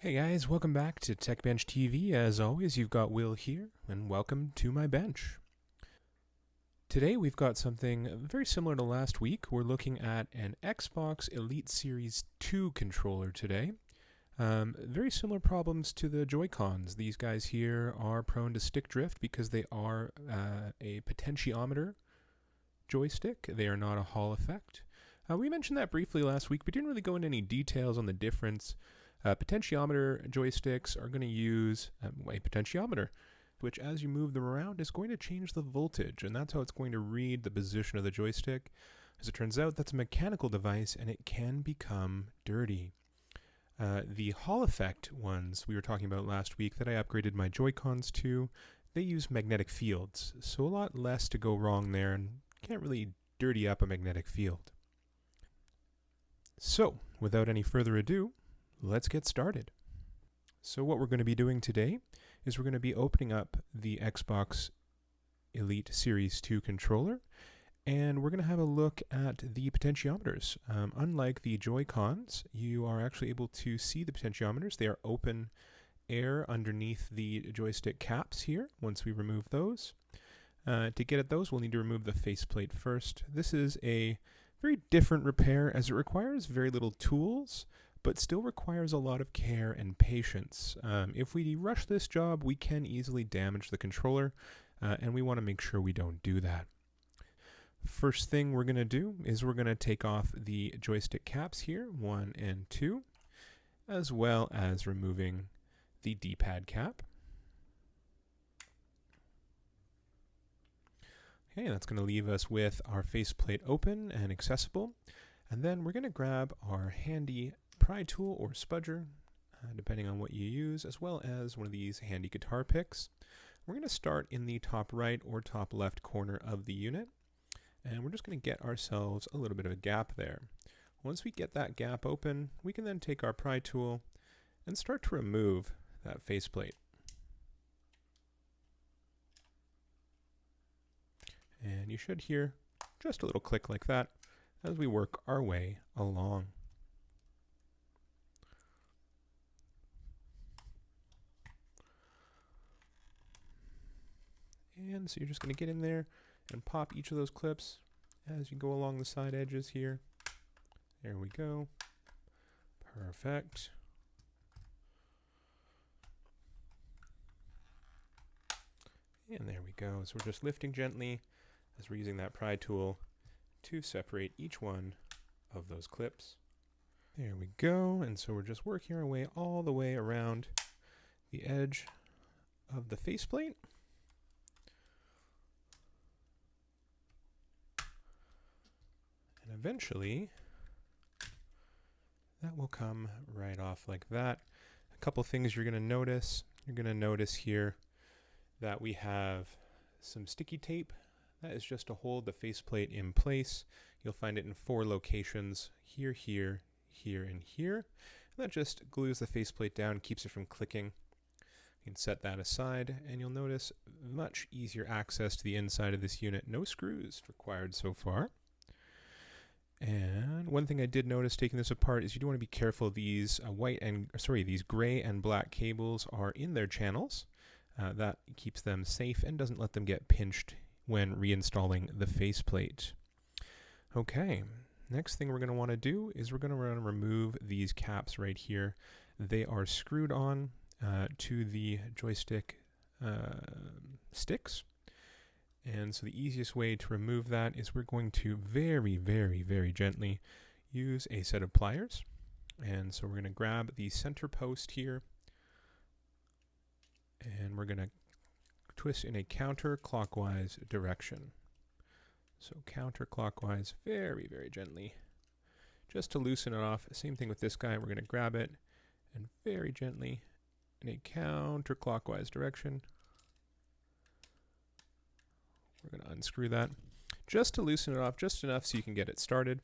Hey guys, welcome back to TechBench TV. As always, you've got Will here, and welcome to my bench. Today we've got something very similar to last week. We're looking at an Xbox Elite Series 2 controller today. Very similar problems to the Joy-Cons. These guys here are prone to stick drift because they are a potentiometer joystick. They are not a Hall effect. We mentioned that briefly last week, but didn't really go into any details on the difference. Potentiometer joysticks are going to use a potentiometer, which as you move them around is going to change the voltage, and that's how it's going to read the position of the joystick. As it turns out, that's a mechanical device, and it can become dirty. The Hall effect ones we were talking about last week that I upgraded my Joy-Cons to, they use magnetic fields, so a lot less to go wrong there, and can't really dirty up a magnetic field. So, without any further ado, let's get started. So what we're going to be doing today is we're going to be opening up the Xbox Elite Series 2 controller, and we're going to have a look at the potentiometers. Unlike the Joy-Cons, you are actually able to see the potentiometers. They are open air underneath the joystick caps here once we remove those. To get at those, we'll need to remove the faceplate first. This is a very different repair as it requires very little tools, but still requires a lot of care and patience. If we rush this job, we can easily damage the controller, and we want to make sure we don't do that. First thing we're going to do is we're going to take off the joystick caps here, 1 and 2, as well as removing the D-pad cap. Okay, that's going to leave us with our faceplate open and accessible. And then we're going to grab our handy pry tool or spudger, depending on what you use, as well as one of these handy guitar picks. We're going to start in the top right or top left corner of the unit, and we're just going to get ourselves a little bit of a gap there. Once we get that gap open, we can then take our pry tool and start to remove that faceplate. And you should hear just a little click like that as we work our way along. And so you're just going to get in there and pop each of those clips as you go along the side edges here. There we go. Perfect. And there we go. So we're just lifting gently as we're using that pry tool to separate each one of those clips. There we go. And so we're just working our way all the way around the edge of the faceplate. And eventually, that will come right off like that. A couple things you're going to notice. You're going to notice here that we have some sticky tape. That is just to hold the faceplate in place. You'll find it in 4 locations, here, here, here, and here. And that just glues the faceplate down, keeps it from clicking. You can set that aside, and you'll notice much easier access to the inside of this unit. No screws required so far. And one thing I did notice taking this apart is you do want to be careful. These these gray and black cables are in their channels. That keeps them safe and doesn't let them get pinched when reinstalling the faceplate. Okay, next thing we're going to want to do is we're going to remove these caps right here. They are screwed on to the joystick sticks. And so the easiest way to remove that is we're going to very, very, very gently use a set of pliers. And so we're going to grab the center post here, and we're going to twist in a counterclockwise direction. So counterclockwise, very, very gently, just to loosen it off. Same thing with this guy. We're going to grab it and very gently in a counterclockwise direction. We're going to unscrew that just to loosen it off, just enough so you can get it started.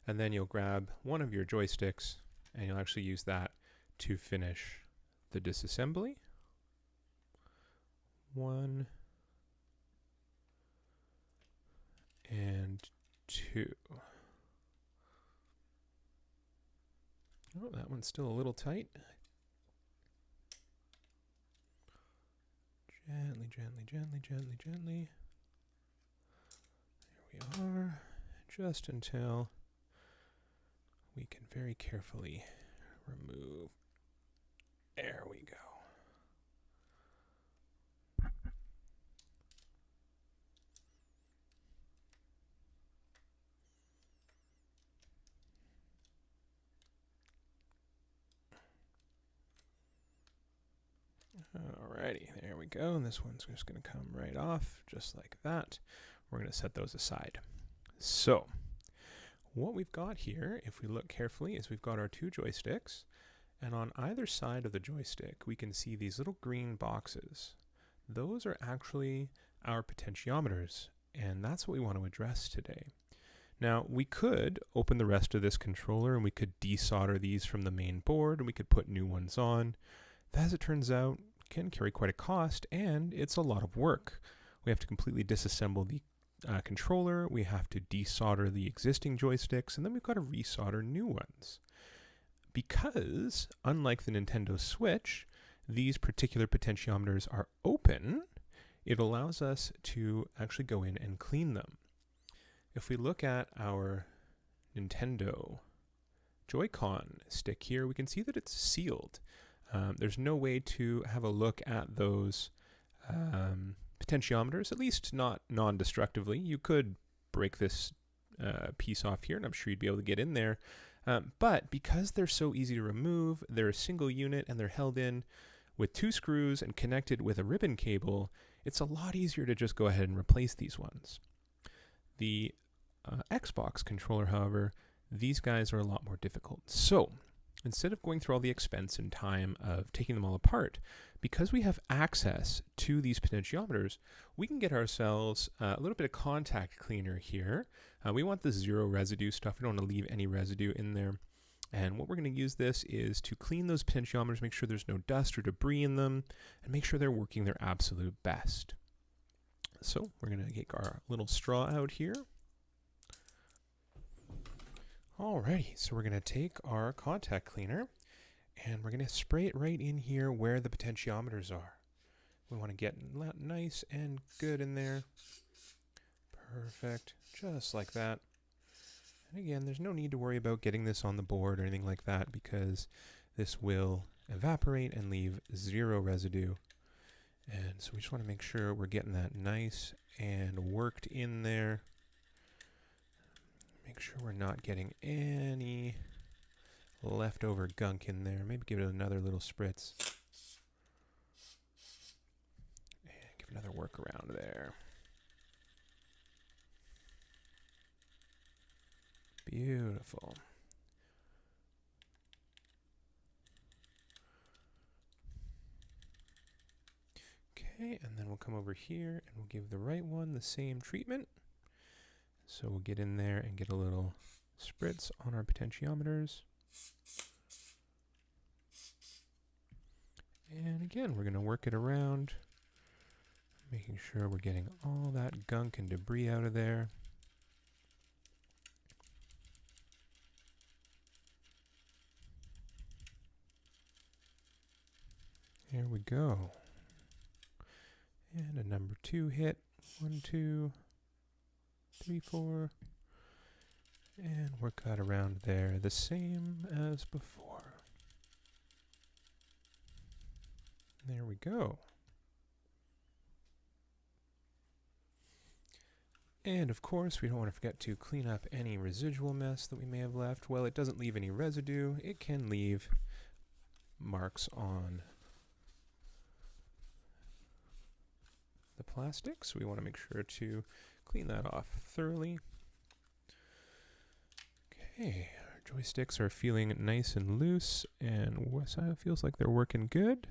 And then you'll grab one of your joysticks and you'll actually use that to finish the disassembly. 1 and 2. Oh, that one's still a little tight. Gently, gently, gently, gently, gently. There we are. Just until we can very carefully remove. There we go. Alrighty, there we go. And this one's just going to come right off, just like that. We're going to set those aside. So, what we've got here, if we look carefully, is we've got our two joysticks. And on either side of the joystick, we can see these little green boxes. Those are actually our potentiometers, and that's what we want to address today. Now, we could open the rest of this controller and we could desolder these from the main board and we could put new ones on. As it turns out, can carry quite a cost, and it's a lot of work. We have to completely disassemble the controller, we have to desolder the existing joysticks, and then we've got to resolder new ones. Because, unlike the Nintendo Switch, these particular potentiometers are open, it allows us to actually go in and clean them. If we look at our Nintendo Joy-Con stick here, we can see that it's sealed. There's no way to have a look at those potentiometers, at least not non-destructively. You could break this piece off here, and I'm sure you'd be able to get in there. But because they're so easy to remove, they're a single unit, and they're held in with two screws and connected with a ribbon cable, it's a lot easier to just go ahead and replace these ones. The Xbox controller, however, these guys are a lot more difficult. So, instead of going through all the expense and time of taking them all apart, because we have access to these potentiometers, we can get ourselves a little bit of contact cleaner here. We want the zero residue stuff. We don't want to leave any residue in there. And what we're going to use this is to clean those potentiometers, make sure there's no dust or debris in them, and make sure they're working their absolute best. So we're going to take our little straw out here. Alrighty, so we're going to take our contact cleaner and we're going to spray it right in here where the potentiometers are. We want to get nice and good in there. Perfect, just like that. And again, there's no need to worry about getting this on the board or anything like that because this will evaporate and leave zero residue. And so we just want to make sure we're getting that nice and worked in there. Make sure we're not getting any leftover gunk in there. Maybe give it another little spritz. And give another work around there. Beautiful. Okay, and then we'll come over here and we'll give the right one the same treatment. So we'll get in there and get a little spritz on our potentiometers. And again, we're going to work it around, making sure we're getting all that gunk and debris out of there. There we go. And a number 2 hit. 1, 2, 3, 4. And work that around there the same as before. There we go. And of course, we don't want to forget to clean up any residual mess that we may have left. Well, it doesn't leave any residue. It can leave marks on the plastic, so we want to make sure to clean that off thoroughly. Okay, our joysticks are feeling nice and loose, and it feels like they're working good.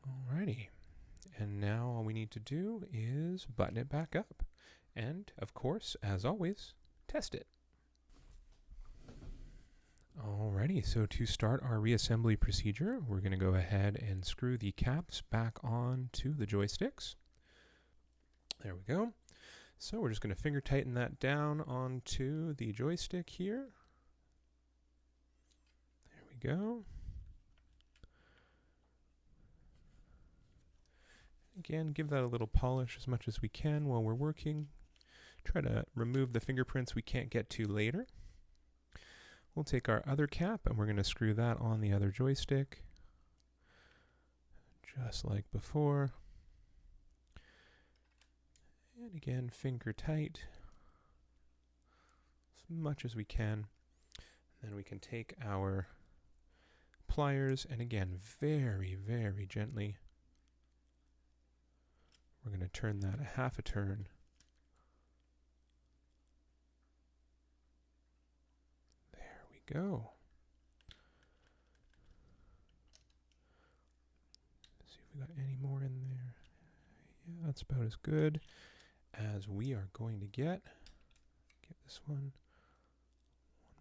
Alrighty, and now all we need to do is button it back up, and of course, as always, test it. Alrighty, so to start our reassembly procedure, we're going to go ahead and screw the caps back on to the joysticks. There we go. So we're just going to finger tighten that down onto the joystick here. There we go. Again, give that a little polish as much as we can while we're working. Try to remove the fingerprints we can't get to later. We'll take our other cap and we're going to screw that on the other joystick, just like before. And again, finger tight, as much as we can. Then we can take our pliers and again, very, very gently, we're going to turn that a half a turn. There we go. Let's see if we got any more in there. Yeah, that's about as good as we are going to get. Get this one.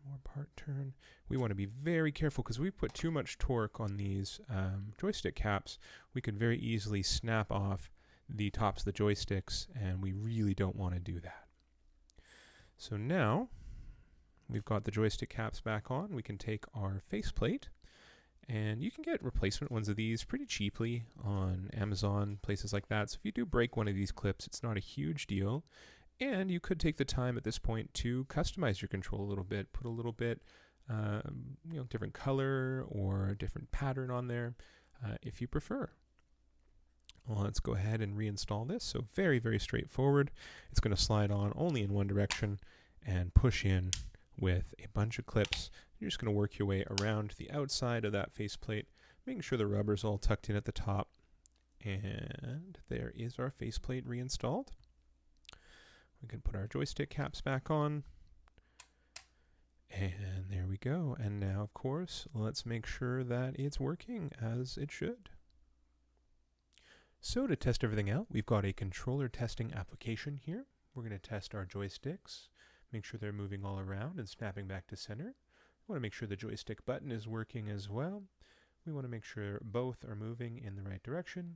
One more part turn. We want to be very careful because we put too much torque on these joystick caps. We could very easily snap off the tops of the joysticks, and we really don't want to do that. So now we've got the joystick caps back on. We can take our faceplate, and you can get replacement ones of these pretty cheaply on Amazon, places like that. So if you do break one of these clips, it's not a huge deal. And you could take the time at this point to customize your control a little bit, put a little bit, different color or a different pattern on there if you prefer. Well, let's go ahead and reinstall this. So very, very straightforward. It's going to slide on only in one direction and push in with a bunch of clips. You're just going to work your way around the outside of that faceplate, making sure the rubber's all tucked in at the top. And there is our faceplate reinstalled. We can put our joystick caps back on. And there we go. And now, of course, let's make sure that it's working as it should. So to test everything out, we've got a controller testing application here. We're going to test our joysticks, make sure they're moving all around and snapping back to center. We want to make sure the joystick button is working as well. We want to make sure both are moving in the right direction.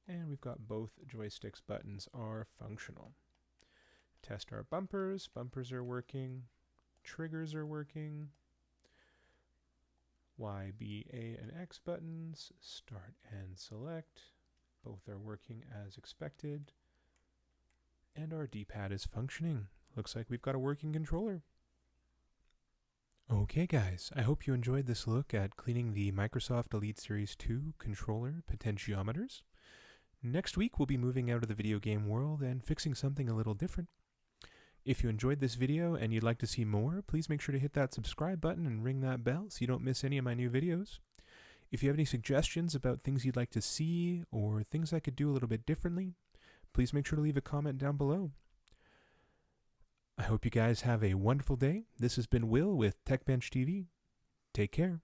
And we've got both joysticks buttons are functional. Test our bumpers. Bumpers are working. Triggers are working. Y, B, A, and X buttons, start and select. Both are working as expected. And our D-pad is functioning. Looks like we've got a working controller. Okay guys, I hope you enjoyed this look at cleaning the Microsoft Elite Series 2 controller potentiometers. Next week we'll be moving out of the video game world and fixing something a little different. If you enjoyed this video and you'd like to see more, please make sure to hit that subscribe button and ring that bell so you don't miss any of my new videos. If you have any suggestions about things you'd like to see or things I could do a little bit differently, please make sure to leave a comment down below. I hope you guys have a wonderful day. This has been Will with TechBench TV. Take care.